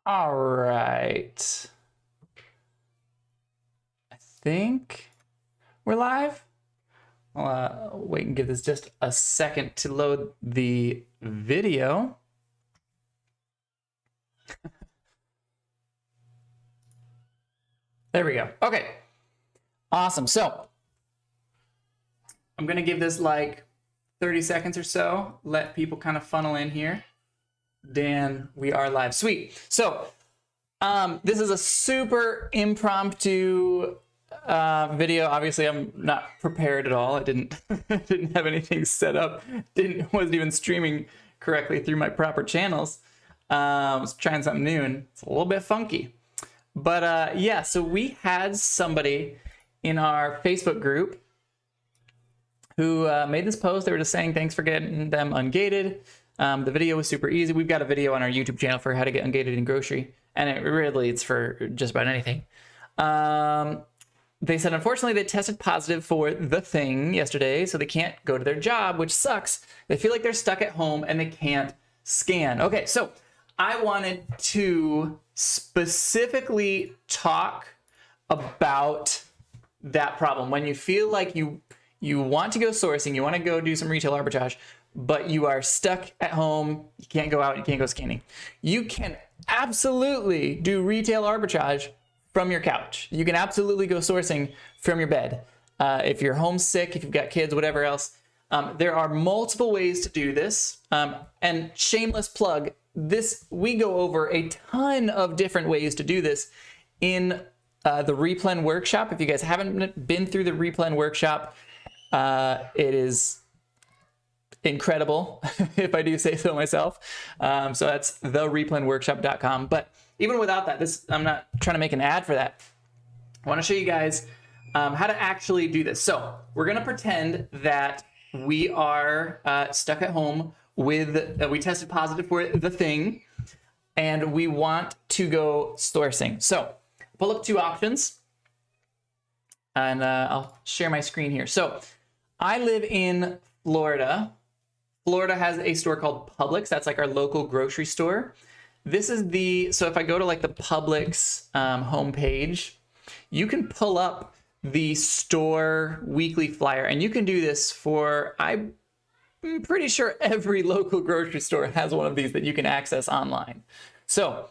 All right. I think we're live. I'll wait and give this just a second to load the video. There we go. Okay. Awesome. So I'm going to give this like 30 seconds or so. Let people kind of funnel in here. Dan, we are live. Sweet. So this is a super impromptu video. Obviously, I'm not prepared at all. I didn't have anything set up. Wasn't even streaming correctly through my proper channels. I was trying something new, and it's a little bit funky. But yeah, so we had somebody in our Facebook group who made this post. They were just saying thanks for getting them ungated. The video was super easy. We've got a video on our YouTube channel for how to get ungated in grocery, and it's for just about anything. They said, unfortunately, they tested positive for the thing yesterday, so they can't go to their job, which sucks. They feel like they're stuck at home and they can't scan. Okay, so I wanted to specifically talk about that problem. When you feel like you want to go sourcing, you want to go do some retail arbitrage, but you are stuck at home, you can't go out, you can't go scanning. You can absolutely do retail arbitrage from your couch. You can absolutely go sourcing from your bed. If you're homesick, if you've got kids, whatever else, there are multiple ways to do this. And shameless plug, we go over a ton of different ways to do this in the Replen workshop. If you guys haven't been through the Replen workshop, it is incredible, if I do say so myself. So that's thereplenworkshop.com. But even without that, I'm not trying to make an ad for that. I want to show you guys how to actually do this. So we're going to pretend that we are stuck at home with, we tested positive for the thing, and we want to go sourcing. So pull up two options, and I'll share my screen here. So I live in Florida. Florida has a store called Publix. That's like our local grocery store. This is so if I go to like the Publix homepage, you can pull up the store weekly flyer, and you can do this for, I'm pretty sure every local grocery store has one of these that you can access online. So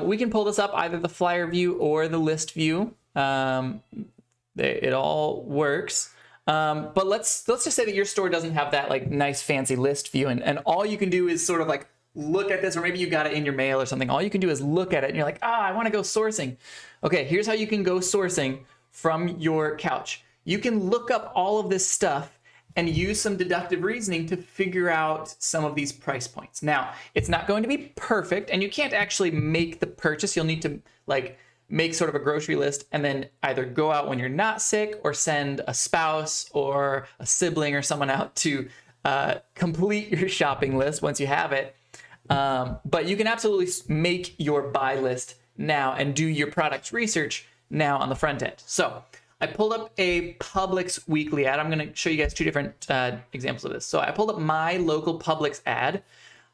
we can pull this up, either the flyer view or the list view. It all works. But let's just say that your store doesn't have that like nice fancy list view, and all you can do is sort of like look at this, or maybe you got it in your mail or something. All you can do is look at it and you're like, I want to go sourcing. Okay, here's how you can go sourcing from your couch. You can look up all of this stuff and use some deductive reasoning to figure out some of these price points. Now, it's not going to be perfect, and you can't actually make the purchase. You'll need to like make sort of a grocery list and then either go out when you're not sick or send a spouse or a sibling or someone out to complete your shopping list once you have it. But you can absolutely make your buy list now and do your product research now on the front end. So I pulled up a Publix weekly ad. I'm going to show you guys two different examples of this. So I pulled up my local Publix ad.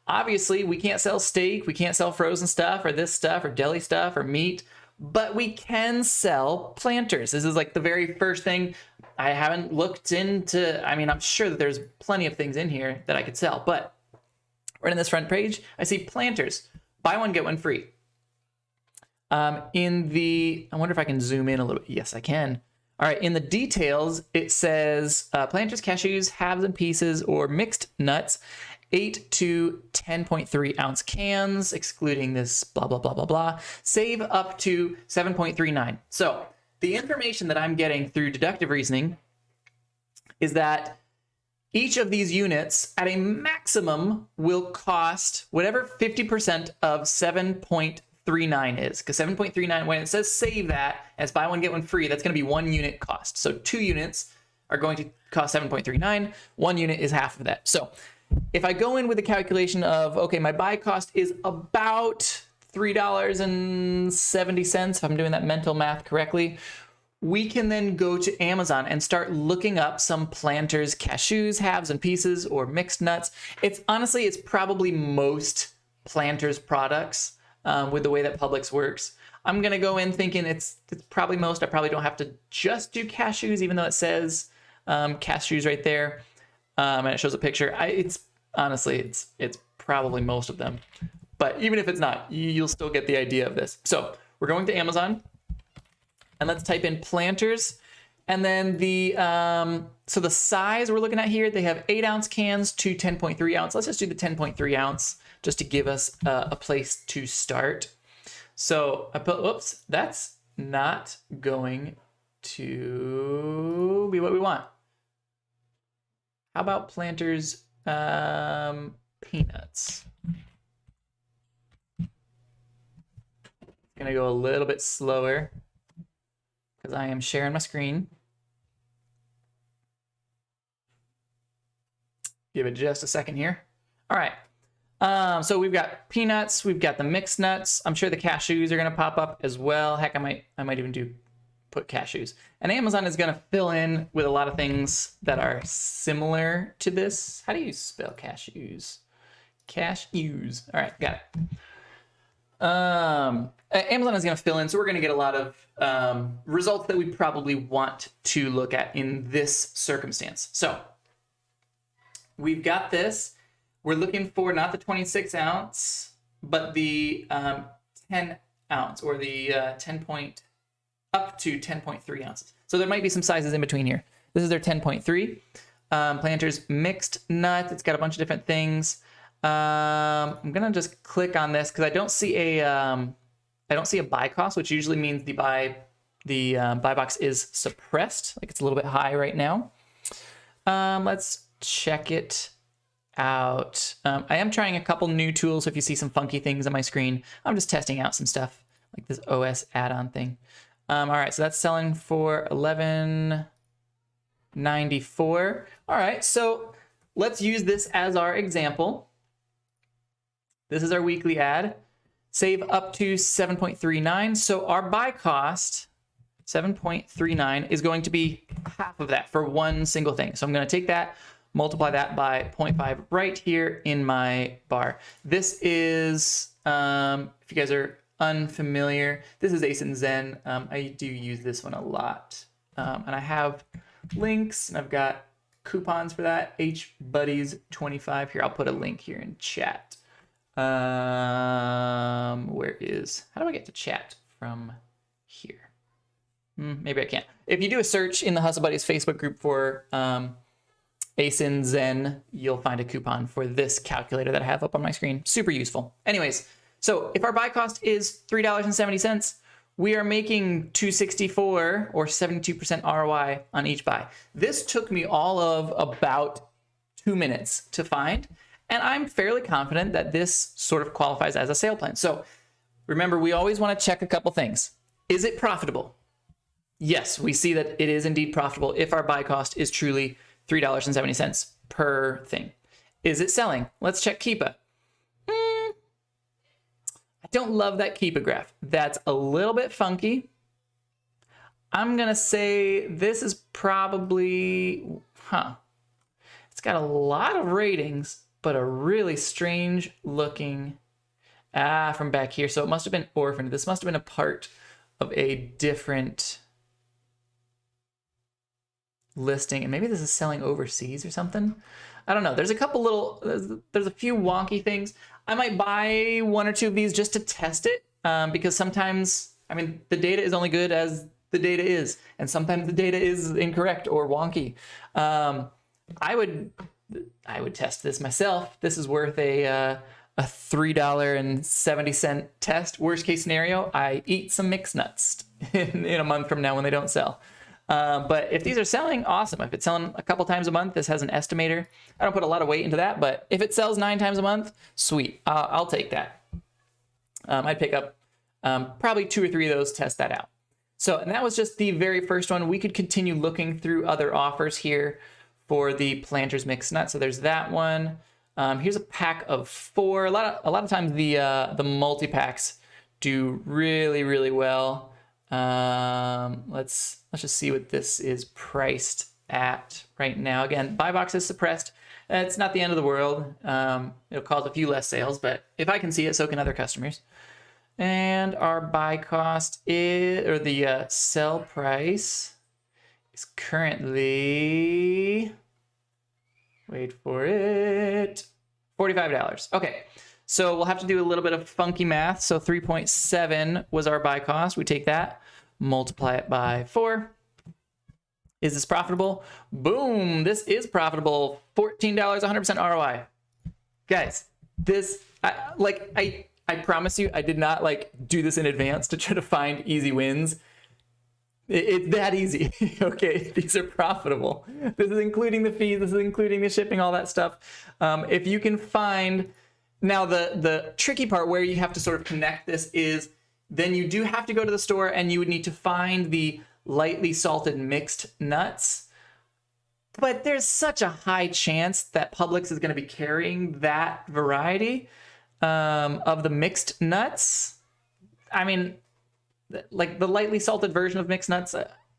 Obviously, we can't sell steak, we can't sell frozen stuff or this stuff or deli stuff or meat, but we can sell planters. This is like the very first thing. I haven't looked into, I mean, I'm sure that there's plenty of things in here that I could sell, but right on this front page, I see planters. Buy one, get one free. I wonder if I can zoom in a little bit. Yes, I can. All right, in the details, it says planters, cashews, halves and pieces, or mixed nuts, 8 to 10.3 ounce cans, excluding this blah, blah, blah, blah, blah. Save up to 7.39. So the information that I'm getting through deductive reasoning is that each of these units at a maximum will cost whatever 50% of 7.39 is, because 7.39, when it says save that as buy one, get one free, that's going to be 1 unit cost. So 2 units are going to cost 7.39. 1 unit is half of that. So if I go in with a calculation of, okay, my buy cost is about $3.70, if I'm doing that mental math correctly, we can then go to Amazon and start looking up some planters, cashews, halves and pieces, or mixed nuts. It's honestly, it's probably most planters products with the way that Publix works. I'm gonna go in thinking it's probably most. I probably don't have to just do cashews, even though it says cashews right there, and it shows a picture. It's honestly, it's probably most of them. But even if it's not, you'll still get the idea of this. So we're going to Amazon, and let's type in planters. And then so the size we're looking at here, they have 8-ounce cans to 10.3 ounce. Let's just do the 10.3 ounce just to give us a place to start. So I put, oops, that's not going to be what we want. How about planters peanuts? Gonna go a little bit slower because I am sharing my screen. Give it just a second here. All right. So we've got peanuts, we've got the mixed nuts. I'm sure the cashews are gonna pop up as well. Heck, I might even put cashews. And Amazon is gonna fill in with a lot of things that are similar to this. How do you spell cashews? Cashews. All right, got it. Amazon is going to fill in, so we're going to get a lot of results that we probably want to look at in this circumstance. So we've got this. We're looking for not the 26 ounce, but the 10 ounce or the up to 10.3 ounces. So there might be some sizes in between here. This is their 10.3. Planters mixed nut. It's got a bunch of different things. I'm gonna just click on this because I don't see a buy cost, which usually means the buy box is suppressed, like it's a little bit high right now. Let's check it out. I am trying a couple new tools, so if you see some funky things on my screen, I'm just testing out some stuff like this OS add-on thing. All right, so that's selling for $11.94. All right, so let's use this as our example. This is our weekly ad. Save up to 7.39. So our buy cost, 7.39, is going to be half of that for one single thing. So I'm going to take that, multiply that by 0.5 right here in my bar. This is, if you guys are unfamiliar, this is Ace and Zen. I do use this one a lot. And I have links, and I've got coupons for that. HBuddies25. Here, I'll put a link here in chat. How do I get to chat from here? Maybe I can't. If you do a search in the Hustle Buddies Facebook group for Ace and Zen, you'll find a coupon for this calculator that I have up on my screen. Super useful. Anyways, so if our buy cost is $3.70, we are making $2.64 or 72% ROI on each buy. This took me all of about 2 minutes to find. And I'm fairly confident that this sort of qualifies as a sale plan. So remember, we always want to check a couple things. Is it profitable? Yes, we see that it is indeed profitable if our buy cost is truly $3.70 per thing. Is it selling? Let's check Keepa. I don't love that Keepa graph. That's a little bit funky. I'm going to say this is probably, it's got a lot of ratings, but a really strange looking, from back here. So it must have been orphaned. This must have been a part of a different listing. And maybe this is selling overseas or something. I don't know. There's a couple little, there's a few wonky things. I might buy one or two of these just to test it. Because sometimes, I mean, the data is only good as the data is. And sometimes the data is incorrect or wonky. I would test this myself. This is worth a $3.70 test. Worst case scenario, I eat some mixed nuts in a month from now when they don't sell. But if these are selling, awesome. If it's selling a couple times a month, this has an estimator. I don't put a lot of weight into that, but if it sells 9 times a month, sweet. I'll take that. I'd pick up probably 2 or 3 of those, test that out. So, and that was just the very first one. We could continue looking through other offers here for the Planters Mixed Nuts. So there's that one. Here's a pack of 4. A lot of times the multi-packs do really, really well. Let's just see what this is priced at right now. Again, buy box is suppressed. It's not the end of the world. It'll cause a few less sales, but if I can see it, so can other customers. And our buy cost is, or the sell price is currently, wait for it, $45. Okay, so we'll have to do a little bit of funky math. So 3.7 was our buy cost. We take that, multiply it by 4. Is this profitable? Boom, this is profitable. $14, 100% ROI. Guys, this, I promise you, I did not like do this in advance to try to find easy wins. It's that easy. Okay, these are profitable. This is including the fees, this is including the shipping, all that stuff. If you can find, now the tricky part where you have to sort of connect this is then you do have to go to the store and you would need to find the lightly salted mixed nuts. But there's such a high chance that Publix is going to be carrying that variety of the mixed nuts. I mean, like the lightly salted version of mixed nuts,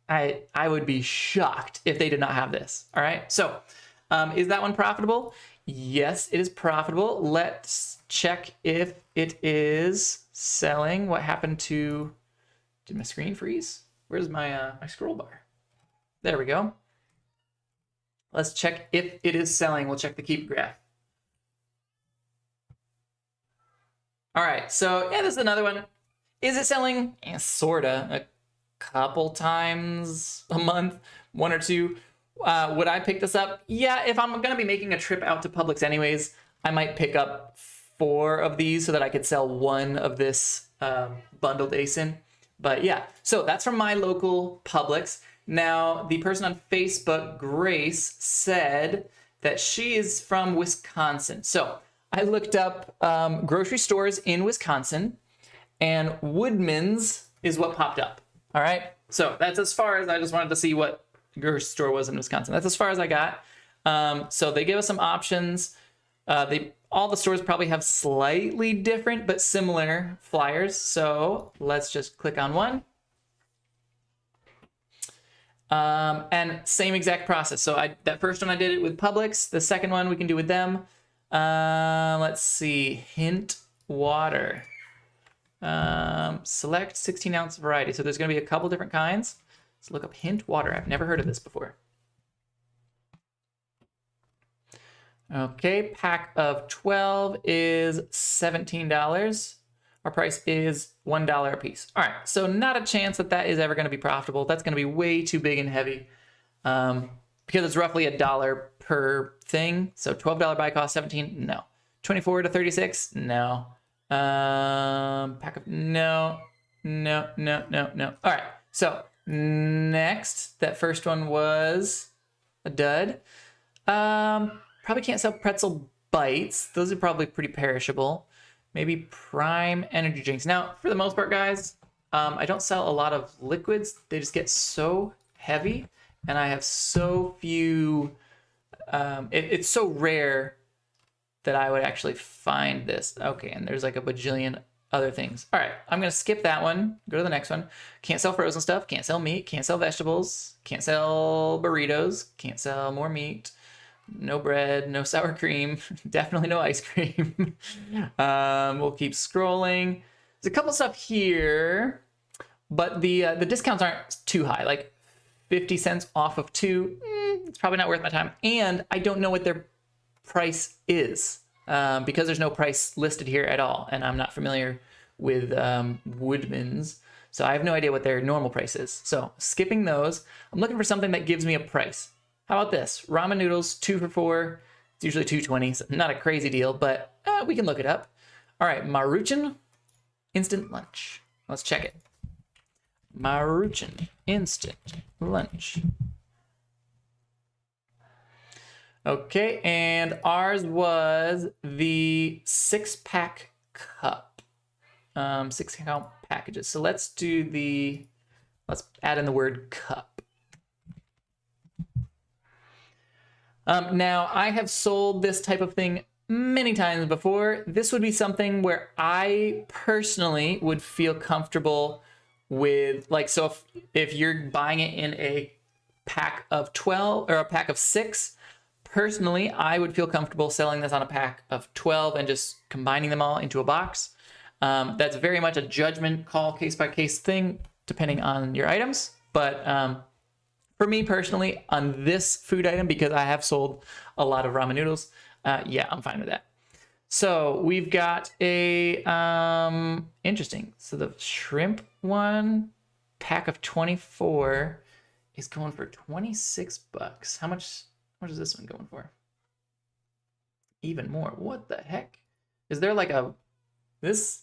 I would be shocked if they did not have this. All right, so is that one profitable? Yes, it is profitable. Let's check if it is selling. What happened to, did my screen freeze? Where's my my scroll bar? There we go. Let's check if it is selling. We'll check the keep graph. All right, so yeah, this is another one. Is it selling? Yeah, sorta. A couple times a month, 1 or 2. Would I pick this up? Yeah, if I'm gonna be making a trip out to Publix anyways, I might pick up 4 of these so that I could sell 1 of this bundled ASIN. But yeah, so that's from my local Publix. Now, the person on Facebook, Grace, said that she is from Wisconsin. So I looked up grocery stores in Wisconsin, and Woodman's is what popped up. All right, so that's as far as, I just wanted to see what grocery store was in Wisconsin. That's as far as I got. So they gave us some options. All the stores probably have slightly different but similar flyers. So let's just click on one. And same exact process. So that first one I did it with Publix. The second one we can do with them. Let's see, hint water. Select 16-ounce variety. So there's going to be a couple different kinds. Let's look up hint water. I've never heard of this before. Okay, pack of 12 is $17. Our price is $1 a piece. All right, so not a chance that that is ever going to be profitable. That's going to be way too big and heavy because it's roughly $1 per thing. So $12 buy cost, 17, no. 24 to 36, no. Pack of, no. All right, so next, that first one was a dud. Probably can't sell pretzel bites. Those are probably pretty perishable. Maybe prime energy drinks. Now, for the most part, guys, I don't sell a lot of liquids. They just get so heavy, and I have so few. It's so rare that I would actually find this. Okay, and there's like a bajillion other things. All right, I'm gonna skip that one. Go to the next one. Can't sell frozen stuff. Can't sell meat. Can't sell vegetables. Can't sell burritos. Can't sell more meat. No bread, no sour cream, definitely no ice cream. We'll keep scrolling. There's a couple stuff here, but the discounts aren't too high, like 50 cents off of 2. It's probably not worth my time. And I don't know what their price is because there's no price listed here at all. And I'm not familiar with Woodman's, so I have no idea what their normal price is. So skipping those, I'm looking for something that gives me a price. How about this? Ramen noodles, 2 for $4. It's usually $2.20, so not a crazy deal, but we can look it up. All right, Maruchan instant lunch. Let's check it. Maruchan instant lunch. Okay, and ours was the 6-pack cup. 6-count packages. So let's add in the word cup. Now, I have sold this type of thing many times before. This would be something where I personally would feel comfortable with, like, so if you're buying it in a pack of 12 or a pack of 6, personally, I would feel comfortable selling this on a pack of 12 and just combining them all into a box. That's very much a judgment call, case by case thing, depending on your items. But for me personally, on this food item, because I have sold a lot of ramen noodles, yeah, I'm fine with that. So we've got a interesting. So the shrimp one, pack of 24, is going for 26 bucks. How much is this one going for? Even more. What the heck? Is there like this?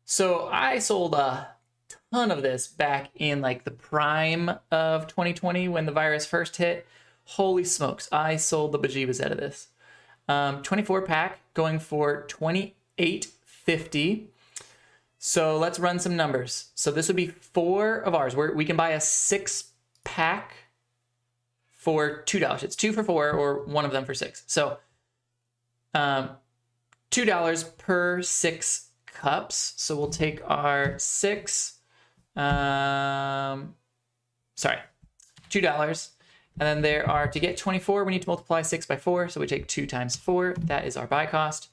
So I sold a ton of this back in like the prime of 2020 when the virus first hit. Holy smokes, I sold the bejeebus out of this. 24 pack going for $28.50. So let's run some numbers. So this would be 4 of ours. We can buy a 6 pack for $2. It's 2 for 4 or one of them for 6. So $2 per 6 cups. So we'll take our 6, $2. And then there are, to get 24, we need to multiply 6 by 4. So we take 2 times 4. That is our buy cost.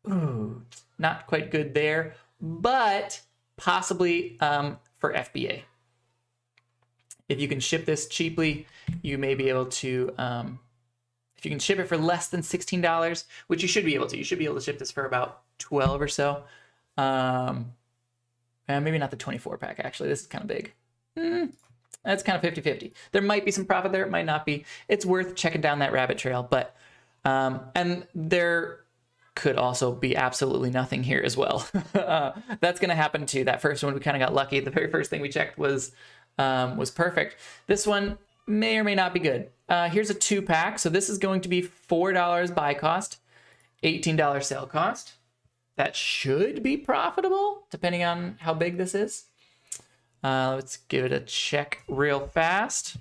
Ooh, not quite good there, but possibly for FBA. If you can ship this cheaply, you may be able to, if you can ship it for less than $16, which you should be able to. You should be able to ship this for about 12 or so. And maybe not the 24 pack, actually. This is kind of big. That's kind of 50-50. There might be some profit there. It might not be. It's worth checking down that rabbit trail. But, and there could also be absolutely nothing here as well. That's going to happen too. That first one, we kind of got lucky. The very first thing we checked was perfect. This one may or may not be good. Here's a 2 pack. So this is going to be $4 buy cost, $18 sale cost. That should be profitable depending on how big this is. Let's give it a check real fast.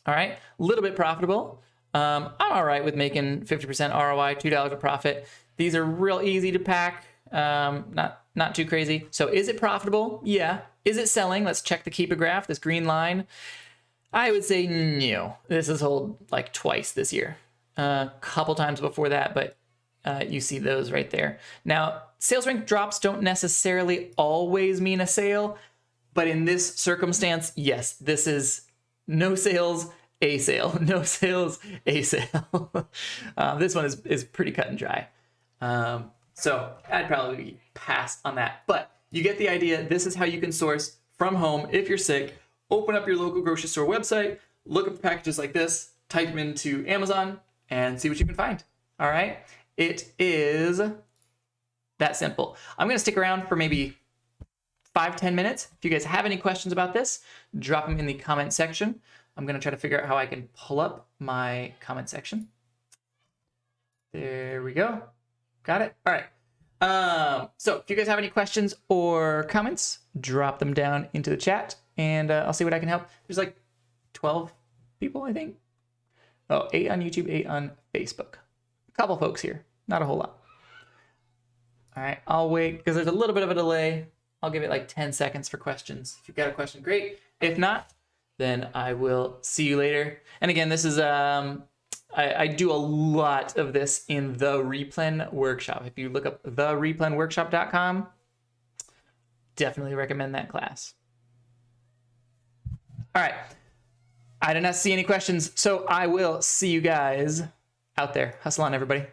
All right, a little bit profitable. I'm all right with making 50% ROI, $2 of profit. These are real easy to pack, not too crazy. So is it profitable? Yeah. Is it selling? Let's check the Keepa graph, this green line. I would say no. This has sold like twice this year. A couple times before that, but you see those right there. Now, sales rank drops don't necessarily always mean a sale, but in this circumstance, yes, this is no sales, a sale. No sales, a sale. This one is pretty cut and dry. So I'd probably pass on that. But you get the idea. This is how you can source from home if you're sick. Open up your local grocery store website, look up packages like this, type them into Amazon, and see what you can find. All right? It is that simple. I'm going to stick around for maybe 5-10 minutes. If you guys have any questions about this, drop them in the comment section. I'm going to try to figure out how I can pull up my comment section. There we go. Got it. All right. So if you guys have any questions or comments, drop them down into the chat and I'll see what I can help. There's like 12 people, I think. Oh, 8 on YouTube, 8 on Facebook. A couple folks here, not a whole lot. All right, I'll wait because there's a little bit of a delay. I'll give it like 10 seconds for questions. If you've got a question, great. If not, then I will see you later. And again, this is, I do a lot of this in the Replen Workshop. If you look up thereplenworkshop.com, definitely recommend that class. All right, I did not see any questions, so I will see you guys out there. Hustle on, everybody.